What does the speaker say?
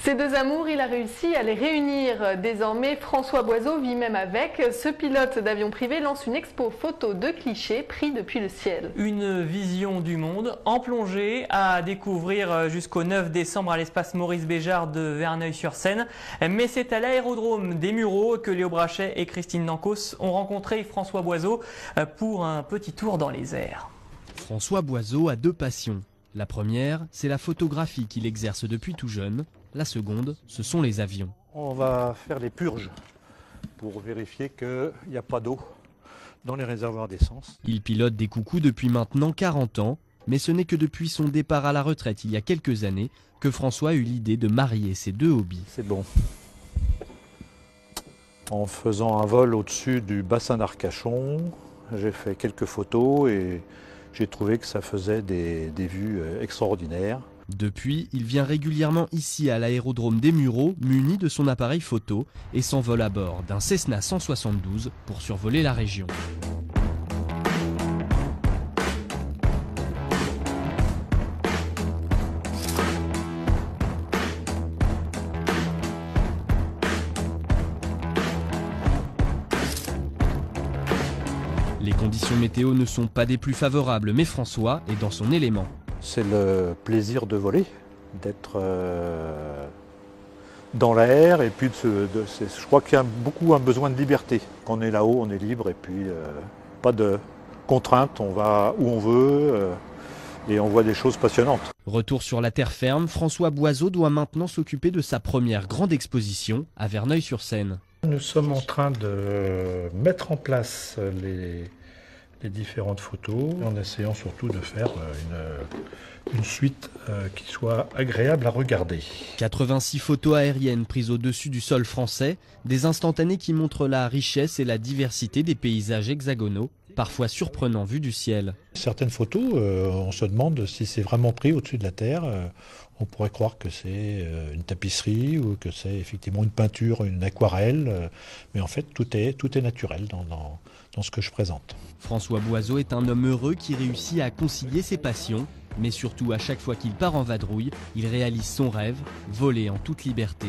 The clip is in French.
Ces deux amours, il a réussi à les réunir. Désormais, François Boiseau vit même avec. Ce pilote d'avion privé lance une expo photo de clichés pris depuis le ciel. Une vision du monde en plongée à découvrir jusqu'au 9 décembre à l'espace Maurice Béjart de Verneuil-sur-Seine. Mais c'est à l'aérodrome des Mureaux que Léo Brachet et Christine Dancos ont rencontré François Boiseau pour un petit tour dans les airs. François Boiseau a deux passions. La première, c'est la photographie qu'il exerce depuis tout jeune. La seconde, ce sont les avions. On va faire les purges pour vérifier qu'il n'y a pas d'eau dans les réservoirs d'essence. Il pilote des coucous depuis maintenant 40 ans, mais ce n'est que depuis son départ à la retraite il y a quelques années que François eut l'idée de marier ses deux hobbies. C'est bon. En faisant un vol au-dessus du bassin d'Arcachon, j'ai fait quelques photos et j'ai trouvé que ça faisait des vues extraordinaires. Depuis, il vient régulièrement ici à l'aérodrome des Mureaux, muni de son appareil photo et s'envole à bord d'un Cessna 172 pour survoler la région. Les conditions météo ne sont pas des plus favorables, mais François est dans son élément. C'est le plaisir de voler, d'être dans l'air et puis je crois qu'il y a beaucoup un besoin de liberté. Quand on est là-haut, on est libre et puis pas de contraintes, on va où on veut et on voit des choses passionnantes. Retour sur la terre ferme, François Boiseau doit maintenant s'occuper de sa première grande exposition à Verneuil-sur-Seine. Nous sommes en train de mettre en place les différentes photos, en essayant surtout de faire une suite qui soit agréable à regarder. 86 photos aériennes prises au-dessus du sol français, des instantanés qui montrent la richesse et la diversité des paysages hexagonaux, parfois surprenants vus du ciel. Certaines photos, on se demande si c'est vraiment pris au-dessus de la terre. On pourrait croire que c'est une tapisserie ou que c'est effectivement une peinture, une aquarelle, mais en fait tout est naturel dans ce que je présente. François Boiseau est un homme heureux qui réussit à concilier ses passions, mais surtout à chaque fois qu'il part en vadrouille, il réalise son rêve, voler en toute liberté.